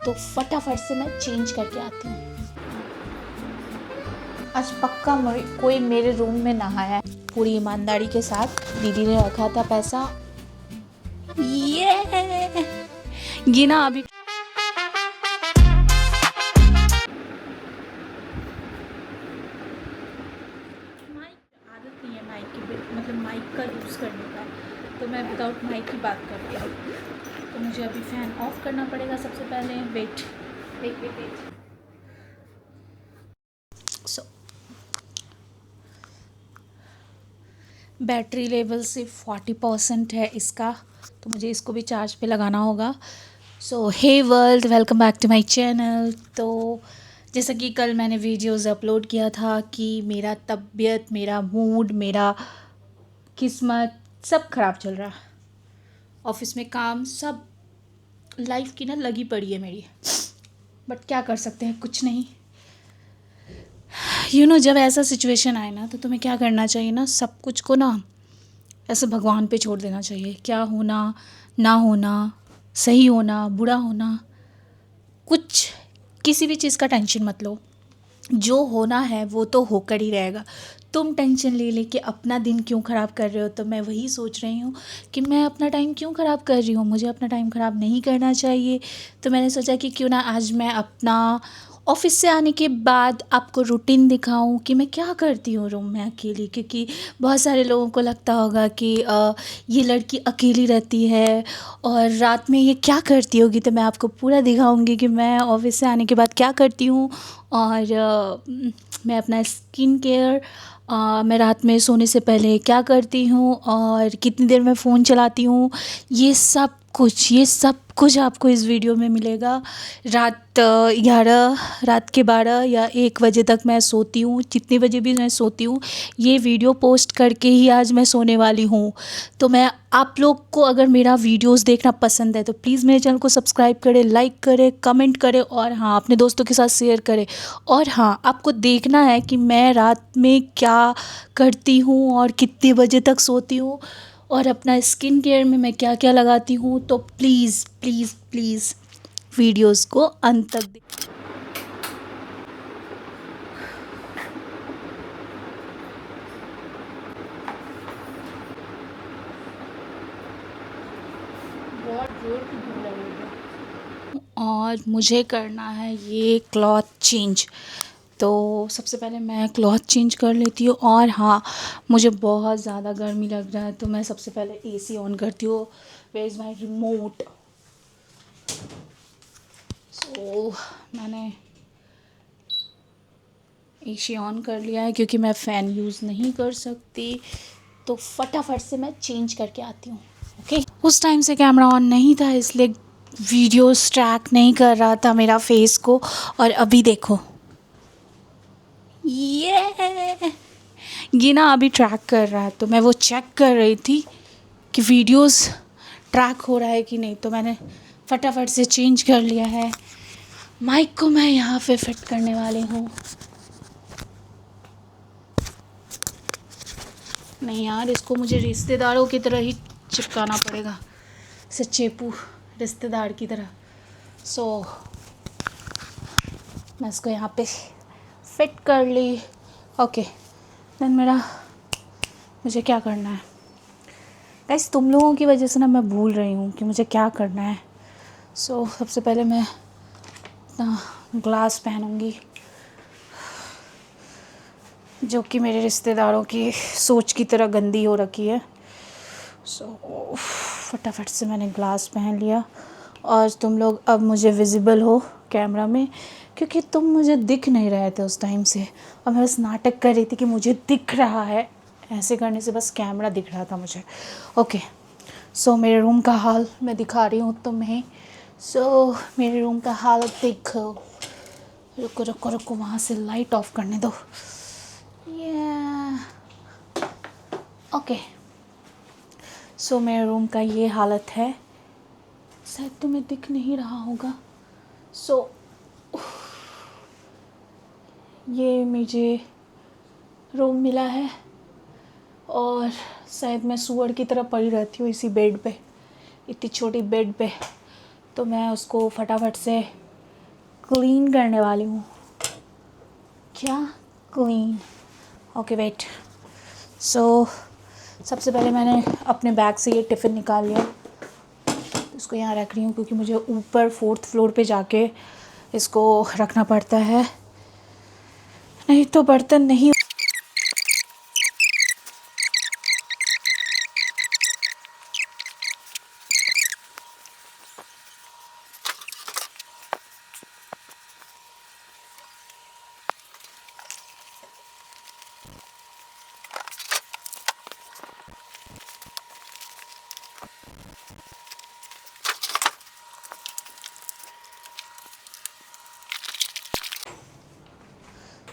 तो फटाफट से मैं चेंज करके आती हूँ। आज पक्का कोई मेरे रूम में नहाया है। पूरी ईमानदारी के साथ दीदी ने रखा था पैसा, ये गिना अभी। आदत नहीं है माइक की, मतलब माइक का यूज़ करने का, तो मैं विदाउट माइक की बात करती हूँ। तो मुझे अभी फ़ैन ऑफ करना पड़ेगा सबसे पहले। वेट। सो बैटरी लेवल सिर्फ 40% है इसका, तो मुझे इसको भी चार्ज पे लगाना होगा। So hey world, welcome back to my channel. तो जैसा कि कल मैंने वीडियोस अपलोड किया था कि मेरा तबीयत, मेरा मूड, मेरा किस्मत सब ख़राब चल रहा। ऑफिस में काम, सब लाइफ की ना लगी पड़ी है मेरी। बट क्या कर सकते हैं, कुछ नहीं। जब ऐसा सिचुएशन आए ना तो तुम्हें क्या करना चाहिए ना, सब कुछ को ना ऐसे भगवान पे छोड़ देना चाहिए। क्या होना ना होना, सही होना बुरा होना, कुछ किसी भी चीज़ का टेंशन मत लो। जो होना है वो तो होकर ही रहेगा। तुम टेंशन ले लेके अपना दिन क्यों ख़राब कर रहे हो? तो मैं वही सोच रही हूँ कि मैं अपना टाइम क्यों ख़राब कर रही हूँ। मुझे अपना टाइम ख़राब नहीं करना चाहिए। तो मैंने सोचा कि क्यों ना आज मैं अपना ऑफ़िस से आने के बाद आपको रूटीन दिखाऊं कि मैं क्या करती हूँ रूम में अकेली। क्योंकि बहुत सारे लोगों को लगता होगा कि ये लड़की अकेली रहती है और रात में ये क्या करती होगी। तो मैं आपको पूरा दिखाऊंगी कि मैं ऑफ़िस से आने के बाद क्या करती हूँ। और मैं अपना स्किन केयर, मैं रात में सोने से पहले क्या करती हूँ और कितनी देर में फ़ोन चलाती हूँ, ये सब कुछ आपको इस वीडियो में मिलेगा। रात 11, रात के 12 या 1 बजे तक मैं सोती हूँ, जितने बजे भी मैं सोती हूँ ये वीडियो पोस्ट करके ही आज मैं सोने वाली हूँ। तो मैं आप लोग को अगर मेरा वीडियोस देखना पसंद है तो प्लीज़ मेरे चैनल को सब्सक्राइब करें, लाइक करें, कमेंट करें और हाँ, अपने दोस्तों के साथ शेयर करें। और हाँ, आपको देखना है कि मैं रात में क्या करती हूँ और कितने बजे तक सोती हूँ और अपना स्किन केयर में मैं क्या क्या लगाती हूँ। तो प्लीज़ प्लीज़ प्लीज़ वीडियोस को अंत तक देखिए। बहुत जोर की भूख लगी है और मुझे करना है ये क्लॉथ चेंज। तो सबसे पहले मैं क्लॉथ चेंज कर लेती हूँ। और हाँ, मुझे बहुत ज़्यादा गर्मी लग रहा है तो मैं सबसे पहले एसी ऑन करती हूँ। Where is my remote? So मैंने एसी ऑन कर लिया है क्योंकि मैं फ़ैन यूज़ नहीं कर सकती। तो फटाफट से मैं चेंज करके आती हूँ। ओके, उस टाइम से कैमरा ऑन नहीं था इसलिए वीडियोस ट्रैक नहीं कर रहा था मेरा फेस को। और अभी देखो, ये ना अभी ट्रैक कर रहा है। तो मैं वो चेक कर रही थी कि वीडियोस ट्रैक हो रहा है कि नहीं। तो मैंने फटाफट से चेंज कर लिया है। माइक को मैं यहाँ पे फिट करने वाली हूँ। नहीं यार, इसको मुझे रिश्तेदारों की तरह ही चिपकाना पड़ेगा, से चेपू रिश्तेदार की तरह। सो मैं इसको यहाँ पे फिट कर ली। ओके, देन मुझे क्या करना है गाइस, तुम लोगों की वजह से ना मैं भूल रही हूँ कि मुझे क्या करना है। सो सबसे पहले मैं अपना ग्लास पहनूँगी, जो कि मेरे रिश्तेदारों की सोच की तरह गंदी हो रखी है। सो फटाफट से मैंने ग्लास पहन लिया। और तुम लोग अब मुझे विजिबल हो कैमरा में, क्योंकि तुम मुझे दिख नहीं रहे थे उस टाइम से। और मैं बस नाटक कर रही थी कि मुझे दिख रहा है, ऐसे करने से बस कैमरा दिख रहा था मुझे। ओके, सो मेरे रूम का हाल मैं दिखा रही हूँ तुम्हें। सो मेरे रूम का हाल देखो। रुको रुको रुको, वहाँ से लाइट ऑफ करने दो। ओके, सो मेरे रूम का ये हालत है। शायद तुम्हें दिख नहीं रहा होगा। सो ये मुझे रूम मिला है और शायद मैं सूअर की तरह पड़ी रहती हूँ इसी बेड पे, इतनी छोटी बेड पे। तो मैं उसको फटाफट से क्लीन करने वाली हूँ। क्या क्लीन? Okay wait. सो सबसे पहले मैंने अपने बैग से ये टिफ़िन निकाल लिया, इसको यहाँ रख रही हूँ क्योंकि मुझे ऊपर 4th फ्लोर पे जाके इसको रखना पड़ता है, नहीं तो बर्तन नहीं।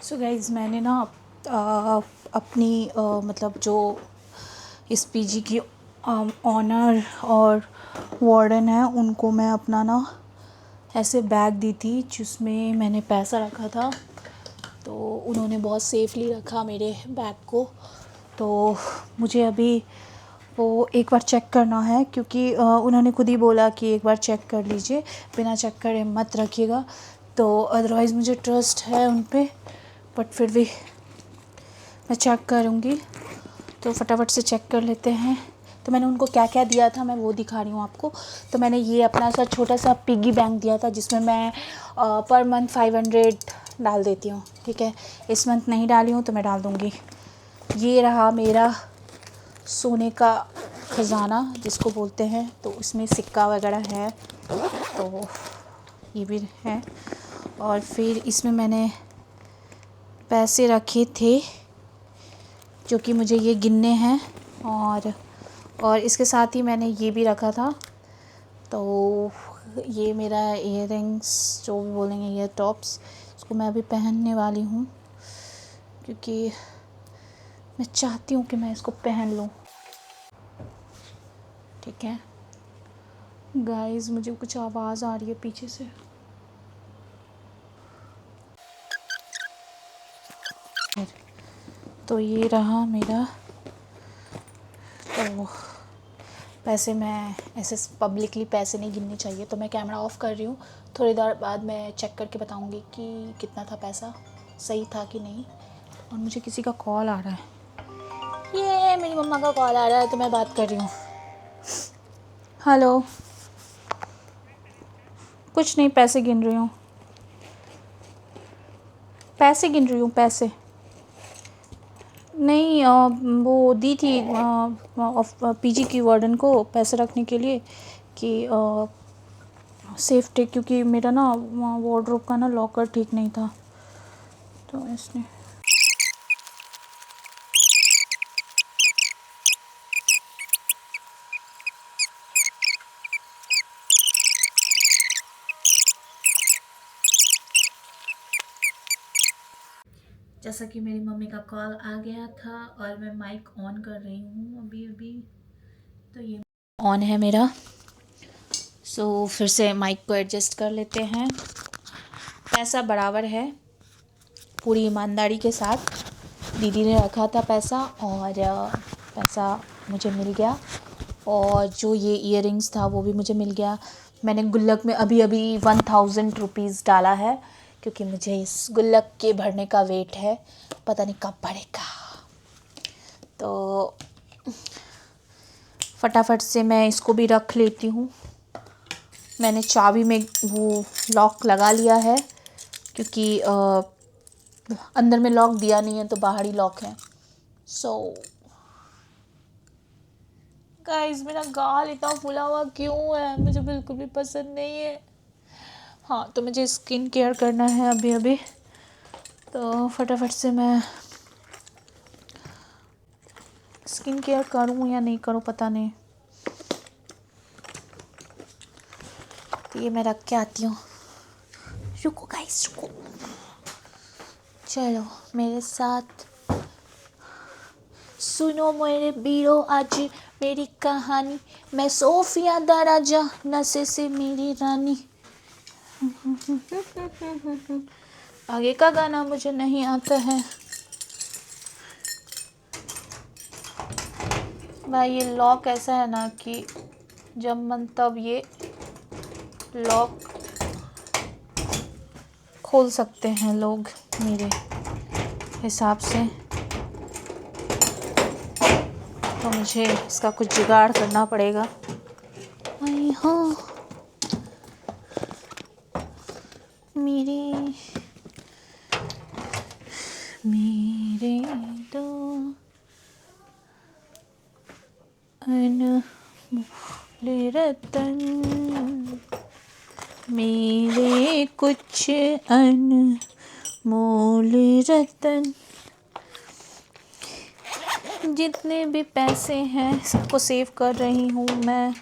सो गाइज़, मैंने ना अपनी मतलब जो इस पीजी की ऑनर और वार्डन है उनको मैं अपना ना ऐसे बैग दी थी जिसमें मैंने पैसा रखा था, तो उन्होंने बहुत सेफली रखा मेरे बैग को। तो मुझे अभी वो एक बार चेक करना है क्योंकि उन्होंने खुद ही बोला कि एक बार चेक कर लीजिए, बिना चेक करे मत रखिएगा। तो अदरवाइज़ मुझे ट्रस्ट है उन पे, बट फिर भी मैं चेक करूँगी। तो फटाफट से चेक कर लेते हैं। तो मैंने उनको क्या क्या दिया था मैं वो दिखा रही हूँ आपको। तो मैंने ये अपना सा छोटा सा पिगी बैंक दिया था जिसमें मैं पर मंथ 500 डाल देती हूँ, ठीक है। इस मंथ नहीं डाली हूँ तो मैं डाल दूँगी। ये रहा मेरा सोने का ख़जाना जिसको बोलते हैं, तो उसमें सिक्का वगैरह है, तो ये भी है। और फिर इसमें मैंने पैसे रखे थे जो कि मुझे ये गिनने हैं, और इसके साथ ही मैंने ये भी रखा था। तो ये मेरा इयररिंग्स जो भी बोलेंगे, ईयर टॉप्स, इसको मैं अभी पहनने वाली हूँ क्योंकि मैं चाहती हूँ कि मैं इसको पहन लूँ, ठीक है। गाइस, मुझे कुछ आवाज़ आ रही है पीछे से। तो ये रहा मेरा। तो पैसे मैं ऐसे पब्लिकली पैसे नहीं गिनने चाहिए, तो मैं कैमरा ऑफ़ कर रही हूँ। थोड़ी देर बाद मैं चेक करके बताऊँगी कि कितना था पैसा, सही था कि नहीं। और मुझे किसी का कॉल आ रहा है, ये मेरी मम्मा का कॉल आ रहा है, तो मैं बात कर रही हूँ। हेलो। कुछ नहीं, पैसे गिन रही हूँ, पैसे गिन रही हूँ, पैसे नहीं। वो दी थी पीजी की वार्डन को पैसे रखने के लिए कि सेफ्टी, क्योंकि मेरा ना वार्डरोब का ना लॉकर ठीक नहीं था, तो इसने। जैसा कि मेरी मम्मी का कॉल आ गया था और मैं माइक ऑन कर रही हूँ अभी, तो ये ऑन है मेरा। सो फिर से माइक को एडजस्ट कर लेते हैं। पैसा बराबर है, पूरी ईमानदारी के साथ दीदी ने रखा था पैसा, और पैसा मुझे मिल गया। और जो ये इयररिंग्स था वो भी मुझे मिल गया। मैंने गुल्लक में अभी 1000 रुपीज़ डाला है क्योंकि मुझे इस गुल्लक के भरने का वेट है, पता नहीं कब भरेगा। तो फटाफट से मैं इसको भी रख लेती हूँ। मैंने चाबी में वो लॉक लगा लिया है क्योंकि अंदर में लॉक दिया नहीं है, तो बाहर ही लॉक है। सो गाइस, मेरा गाल इतना फूला हुआ क्यों है, मुझे बिल्कुल भी पसंद नहीं है। हाँ, तो मुझे स्किन केयर करना है अभी, तो फटाफट से मैं स्किन केयर करूँ या नहीं करूँ पता नहीं। तो ये मैं रख के आती हूँ। रुको गाइस, रुको, चलो मेरे साथ सुनो मेरे बीरो आज मेरी कहानी। मैं सोफिया दा राजा, नशे से मेरी रानी। आगे का गाना मुझे नहीं आता है भाई। ये लॉक ऐसा है ना कि जब मन तब ये लॉक खोल सकते हैं लोग मेरे हिसाब से। तो मुझे इसका कुछ जुगाड़ करना पड़ेगा। आई हाँ मेरे मेरे तो अनमोल रतन, मेरे कुछ अनमोल रतन, जितने भी पैसे हैं सबको सेव कर रही हूँ मैं।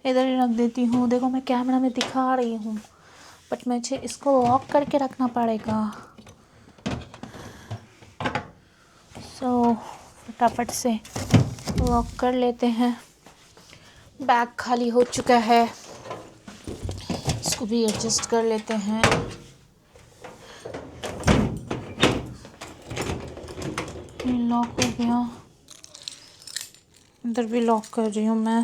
इधर ही रख देती हूँ। देखो मैं कैमरा में दिखा रही हूँ बट मुझे इसको लॉक करके रखना पड़ेगा। सो फटाफट से लॉक कर लेते हैं। बैग खाली हो चुका है, इसको भी एडजस्ट कर लेते हैं। ये लॉक हो गया। इधर भी लॉक कर रही हूँ मैं।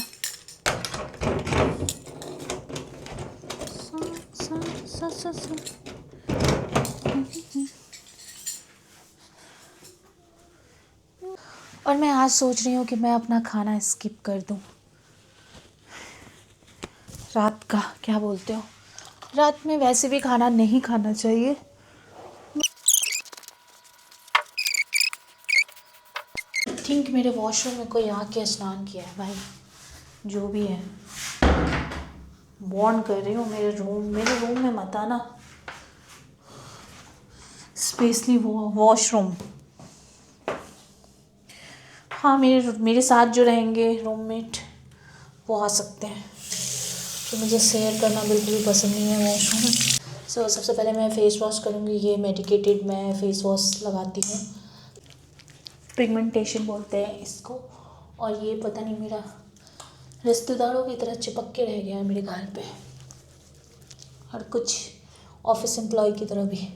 और मैं आज सोच रही हूँ कि मैं अपना खाना स्किप कर दूँ। रात का क्या बोलते हो? रात में वैसे भी खाना नहीं खाना चाहिए। थिंक मेरे वॉशरूम में कोई आके स्नान किया है भाई। जो भी है वार्न कर रही हूँ, मेरे रूम में मत आना, स्पेशली वॉशरूम। हाँ मेरे साथ जो रहेंगे रूममेट वो आ सकते हैं, तो मुझे शेयर करना बिल्कुल भी पसंद नहीं है वॉशरूम। सो सबसे पहले मैं फ़ेस वॉश करूँगी। ये मेडिकेटेड मैं फ़ेस वॉश लगाती हूँ, पिगमेंटेशन बोलते हैं इसको। और ये पता नहीं मेरा रिश्तेदारों की तरह चिपक के रह गया है मेरे गाल पे, और कुछ ऑफिस एम्प्लॉय की तरह भी।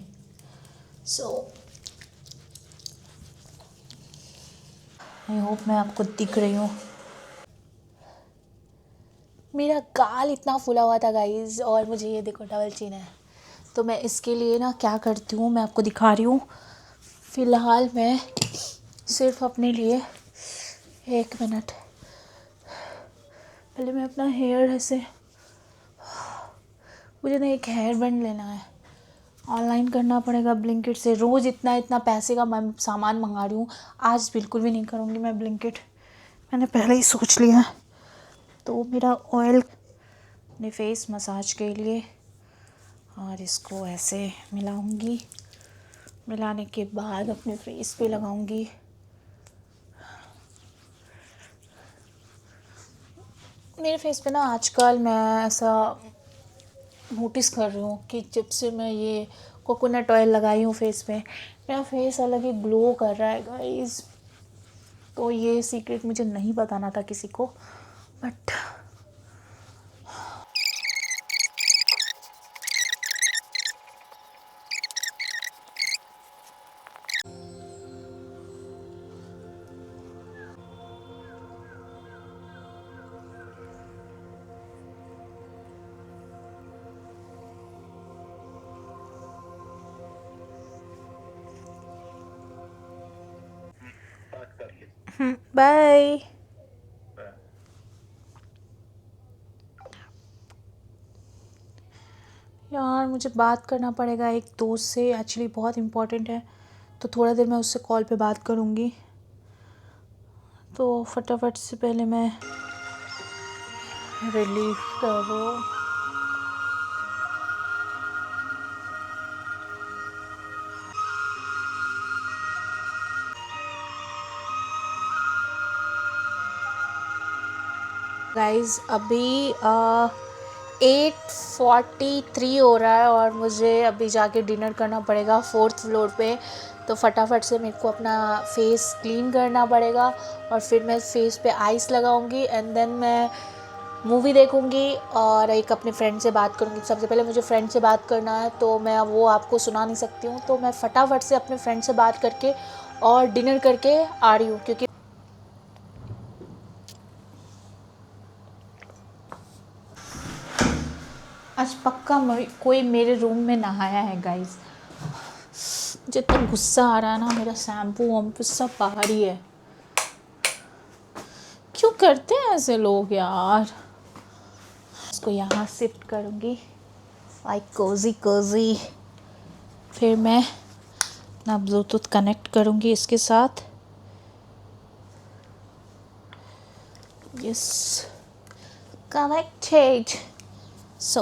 सो आई होप मैं आपको दिख रही हूँ। मेरा गाल इतना फूला हुआ था गाइस, और मुझे ये देखो डबल चिन है। तो मैं इसके लिए ना क्या करती हूँ मैं आपको दिखा रही हूँ। फ़िलहाल मैं सिर्फ अपने लिए 1 मिनट पहले मैं अपना हेयर ऐसे, मुझे ना एक हेयर बैंड लेना है, ऑनलाइन करना पड़ेगा ब्लिंकिट से। रोज़ इतना इतना पैसे का मैं सामान मंगा रही हूँ, आज बिल्कुल भी नहीं करूँगी मैं ब्लिंकिट, मैंने पहले ही सोच लिया। तो मेरा ऑयल अपने फेस मसाज के लिए, और इसको ऐसे मिलाऊंगी, मिलाने के बाद अपने फेस पे लगाऊंगी। मेरे फेस पे ना आजकल मैं ऐसा नोटिस कर रही हूँ कि जब से मैं ये कोकोनट ऑयल लगाई हूँ फेस पे, मेरा फेस अलग ही ग्लो कर रहा है गाइस। तो ये सीक्रेट मुझे नहीं बताना था किसी को, बट बाय। यार मुझे बात करना पड़ेगा एक दोस्त से, एक्चुअली बहुत इम्पोर्टेंट है, तो थोड़ा देर मैं उससे कॉल पे बात करूँगी। तो फटाफट से पहले मैं रिलीव करो। गाइस अभी 8:43 हो रहा है और मुझे अभी जाके डिनर करना पड़ेगा 4th फ्लोर पे। तो फटाफट से मेरे को अपना फेस क्लीन करना पड़ेगा, और फिर मैं फेस पे आइस लगाऊंगी, एंड देन मैं मूवी देखूंगी और एक अपने फ्रेंड से बात करूंगी। सबसे पहले मुझे फ्रेंड से बात करना है, तो मैं वो आपको सुना नहीं सकती हूँ, तो मैं फटाफट से अपने फ्रेंड से बात करके और डिनर करके आ रही हूँ, क्योंकि आज पक्का कोई मेरे रूम में नहाया है गाइस। मुझे तो गुस्सा आ रहा है ना, मेरा शैम्पू वैम्पू सब बाहर ही है। क्यों करते हैं ऐसे लोग यार। इसको यहाँ शिफ्ट करूँगी लाइक कोजी कोजी। फिर मैं ना ब्लूटूथ कनेक्ट करूँगी इसके साथ। Yes, connected. सो